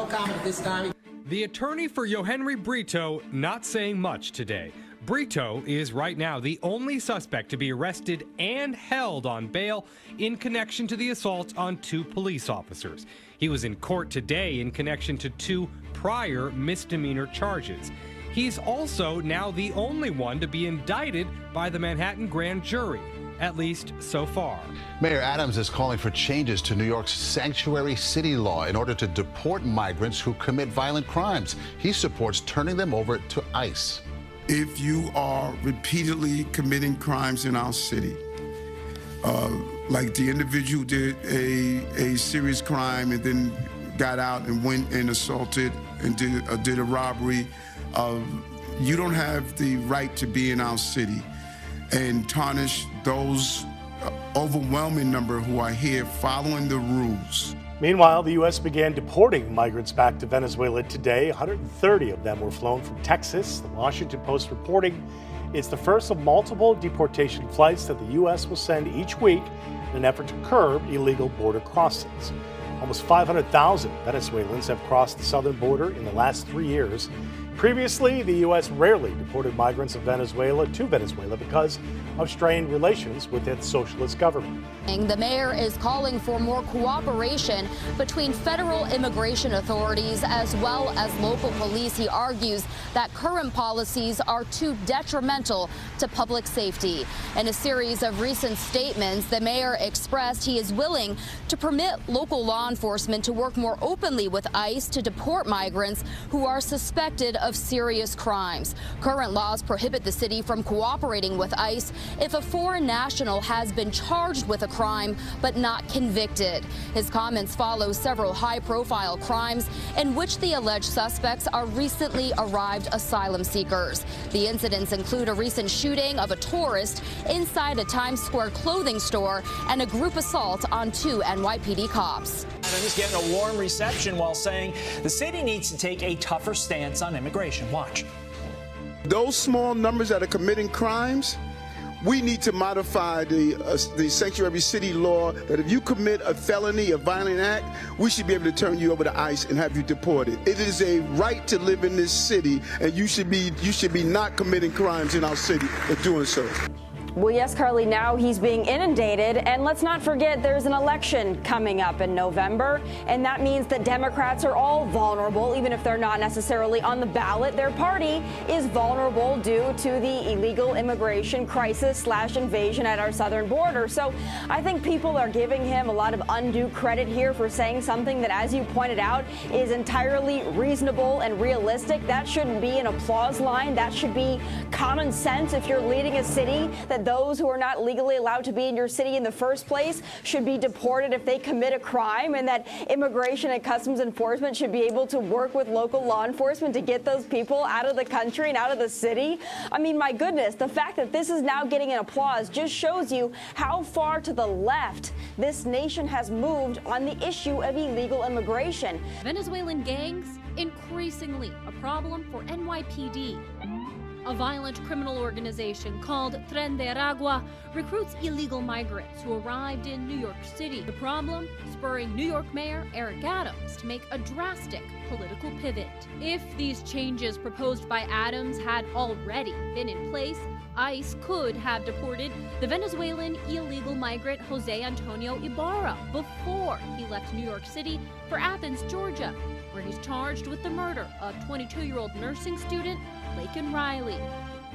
comment at this time. The attorney for Yohenry Brito not saying much today. Brito is right now the only suspect to be arrested and held on bail in connection to the assault on 2 police officers. He was in court today in connection to 2 prior misdemeanor charges. He's also now the only one to be indicted by the Manhattan grand jury, at least so far. Mayor Adams is calling for changes to New York's sanctuary city law in order to deport migrants who commit violent crimes. He supports turning them over to ICE. If you are repeatedly committing crimes in our city, like the individual did a serious crime and then got out and went and assaulted and did a robbery, you don't have the right to be in our city and tarnish those overwhelming number who are here following the rules. Meanwhile, the U.S. began deporting migrants back to Venezuela today. 130 of them were flown from Texas. The Washington Post reporting it's the first of multiple deportation flights that the U.S. will send each week in an effort to curb illegal border crossings. Almost 500,000 Venezuelans have crossed the southern border in the last 3 years. Previously, the U.S. rarely deported migrants of Venezuela to Venezuela because of strained relations with its socialist government. The mayor is calling for more cooperation between federal immigration authorities as well as local police. He argues that current policies are too detrimental to public safety. In a series of recent statements, the mayor expressed he is willing to permit local law enforcement to work more openly with ICE to deport migrants who are suspected of serious crimes. Current laws prohibit the city from cooperating with ICE if a foreign national has been charged with a crime but not convicted. His comments follow several high-profile crimes in which the alleged suspects are recently arrived asylum seekers. The incidents include a recent shooting of a tourist inside a Times Square clothing store and a group assault on 2 NYPD cops. Adams getting a warm reception while saying the city needs to take a tougher stance on immigration. Watch. Those small numbers that are committing crimes, we need to modify the sanctuary city law that if you commit a felony, a violent act, we should be able to turn you over to ICE and have you deported. It is a right to live in this city, and you should be not committing crimes in our city for doing so. Well, yes, Carly, now he's being inundated. And let's not forget there's an election coming up in November. And that means that Democrats are all vulnerable, even if they're not necessarily on the ballot. Their party is vulnerable due to the illegal immigration crisis / invasion at our southern border. So I think people are giving him a lot of undue credit here for saying something that, as you pointed out, is entirely reasonable and realistic. That shouldn't be an applause line. That should be common sense if you're leading a city, that those who are not legally allowed to be in your city in the first place should be deported if they commit a crime, and that immigration and customs enforcement should be able to work with local law enforcement to get those people out of the country and out of the city. I mean, my goodness, the fact that this is now getting an applause just shows you how far to the left this nation has moved on the issue of illegal immigration. Venezuelan gangs, increasingly a problem for NYPD. A violent criminal organization called Tren de Aragua recruits illegal migrants who arrived in New York City. The problem spurring New York Mayor Eric Adams to make a drastic political pivot. If these changes proposed by Adams had already been in place, ICE could have deported the Venezuelan illegal migrant Jose Antonio Ibarra before he left New York City for Athens, Georgia, where he's charged with the murder of 22-year-old nursing student Laken Riley.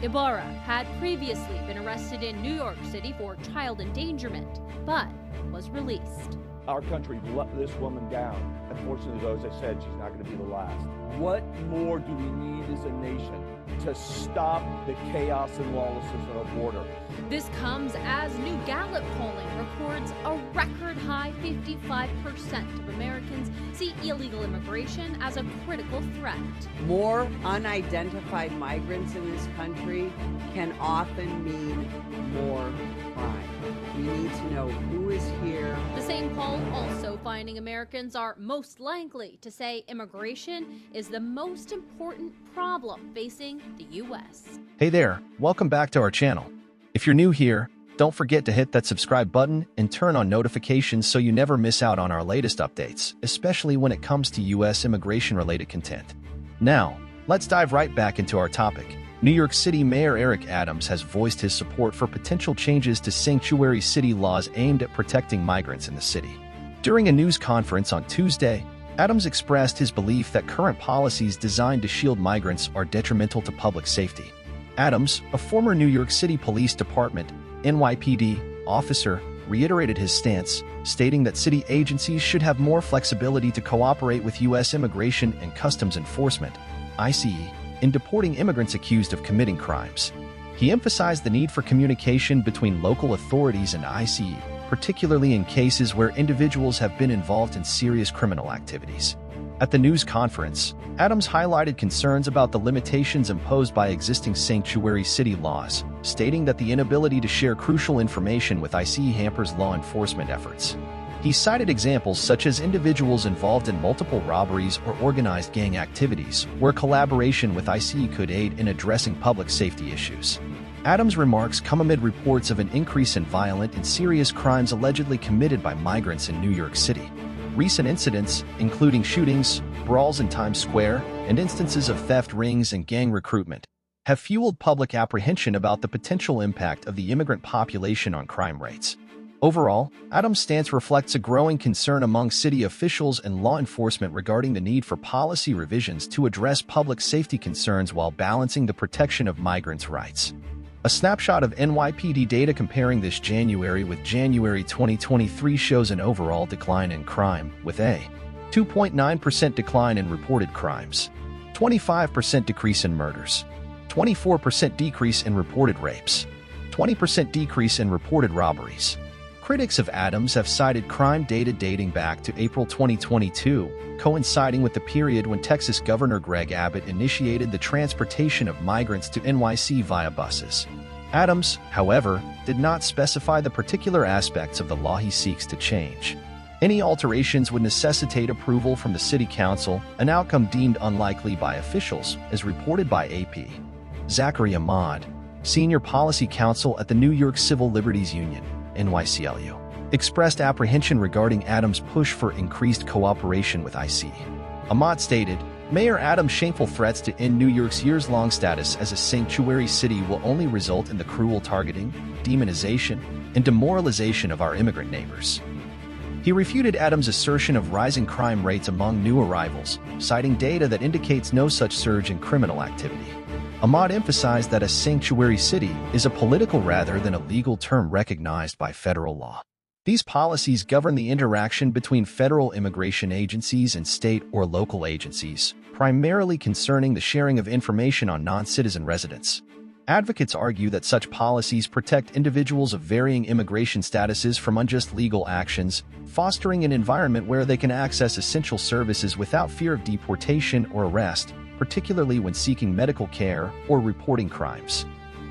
Ibarra had previously been arrested in New York City for child endangerment, but was released. Our country let this woman down. Unfortunately, as I said, she's not going to be the last. What more do we need as a nation to stop the chaos and lawlessness on our border? This comes as new Gallup polling records a record high 55% of Americans see illegal immigration as a critical threat. More unidentified migrants in this country can often mean more crime. We need to know who is here. The same poll also finding Americans are most likely to say immigration is the most important problem facing the U.S. Hey there, welcome back to our channel. If you're new here, Don't forget to hit that subscribe button and turn on notifications so you never miss out on our latest updates, especially when it comes to U.S. immigration-related content. Now, let's dive right back into our topic. New York City Mayor Eric Adams has voiced his support for potential changes to sanctuary city laws aimed at protecting migrants in the city. During a news conference on Tuesday, Adams expressed his belief that current policies designed to shield migrants are detrimental to public safety. Adams, a former New York City Police Department (NYPD) officer, reiterated his stance, stating that city agencies should have more flexibility to cooperate with U.S. Immigration and Customs Enforcement (ICE) in deporting immigrants accused of committing crimes. He emphasized the need for communication between local authorities and ICE, particularly in cases where individuals have been involved in serious criminal activities. At the news conference, Adams highlighted concerns about the limitations imposed by existing sanctuary city laws, stating that the inability to share crucial information with ICE hampers law enforcement efforts. He cited examples such as individuals involved in multiple robberies or organized gang activities, where collaboration with ICE could aid in addressing public safety issues. Adams' remarks come amid reports of an increase in violent and serious crimes allegedly committed by migrants in New York City. Recent incidents, including shootings, brawls in Times Square, and instances of theft rings and gang recruitment, have fueled public apprehension about the potential impact of the immigrant population on crime rates. Overall, Adams' stance reflects a growing concern among city officials and law enforcement regarding the need for policy revisions to address public safety concerns while balancing the protection of migrants' rights. A snapshot of NYPD data comparing this January with January 2023 shows an overall decline in crime, with a 2.9% decline in reported crimes, 25% decrease in murders, 24% decrease in reported rapes, 20% decrease in reported robberies. Critics of Adams have cited crime data dating back to April 2022, coinciding with the period when Texas Governor Greg Abbott initiated the transportation of migrants to NYC via buses. Adams, however, did not specify the particular aspects of the law he seeks to change. Any alterations would necessitate approval from the City Council, an outcome deemed unlikely by officials, as reported by AP. Zachary Ahmad, Senior Policy Counsel at the New York Civil Liberties Union, NYCLU, expressed apprehension regarding Adams' push for increased cooperation with ICE. Ahmad stated, Mayor Adams' shameful threats to end New York's years-long status as a sanctuary city will only result in the cruel targeting, demonization, and demoralization of our immigrant neighbors. He refuted Adams' assertion of rising crime rates among new arrivals, citing data that indicates no such surge in criminal activity. Ahmad emphasized that a sanctuary city is a political rather than a legal term recognized by federal law. These policies govern the interaction between federal immigration agencies and state or local agencies, primarily concerning the sharing of information on non-citizen residents. Advocates argue that such policies protect individuals of varying immigration statuses from unjust legal actions, fostering an environment where they can access essential services without fear of deportation or arrest, particularly when seeking medical care or reporting crimes.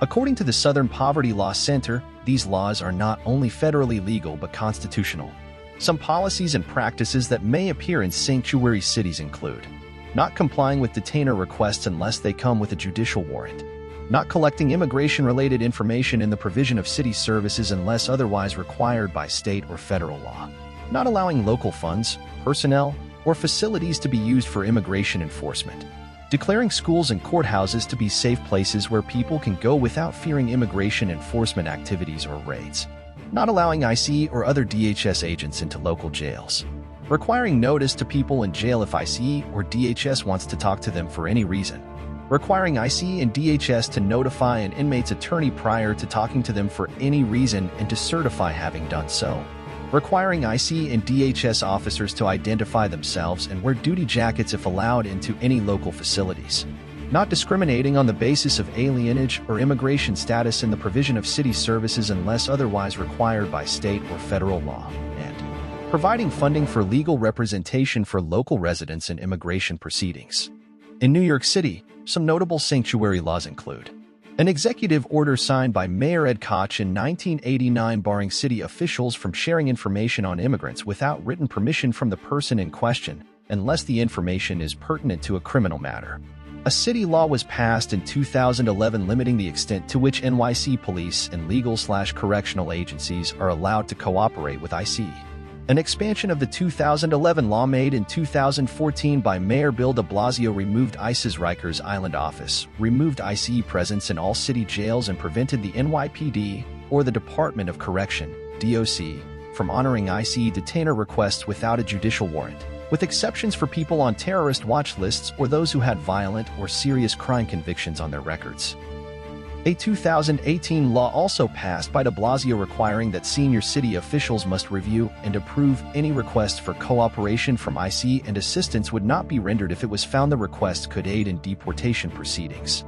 According to the Southern Poverty Law Center, these laws are not only federally legal but constitutional. Some policies and practices that may appear in sanctuary cities include not complying with detainer requests unless they come with a judicial warrant, not collecting immigration-related information in the provision of city services unless otherwise required by state or federal law, not allowing local funds, personnel, or facilities to be used for immigration enforcement, declaring schools and courthouses to be safe places where people can go without fearing immigration enforcement activities or raids, not allowing ICE or other DHS agents into local jails, requiring notice to people in jail if ICE or DHS wants to talk to them for any reason, requiring ICE and DHS to notify an inmate's attorney prior to talking to them for any reason and to certify having done so, requiring ICE and DHS officers to identify themselves and wear duty jackets if allowed into any local facilities, not discriminating on the basis of alienage or immigration status in the provision of city services unless otherwise required by state or federal law, and providing funding for legal representation for local residents in immigration proceedings. In New York City, some notable sanctuary laws include an executive order signed by Mayor Ed Koch in 1989 barring city officials from sharing information on immigrants without written permission from the person in question, unless the information is pertinent to a criminal matter. A city law was passed in 2011 limiting the extent to which NYC police and legal/correctional agencies are allowed to cooperate with ICE. An expansion of the 2011 law made in 2014 by Mayor Bill de Blasio removed ICE's Rikers Island office, removed ICE presence in all city jails, and prevented the NYPD, or the Department of Correction, DOC, from honoring ICE detainer requests without a judicial warrant, with exceptions for people on terrorist watch lists or those who had violent or serious crime convictions on their records. A 2018 law also passed by de Blasio requiring that senior city officials must review and approve any request for cooperation from ICE, and assistance would not be rendered if it was found the request could aid in deportation proceedings.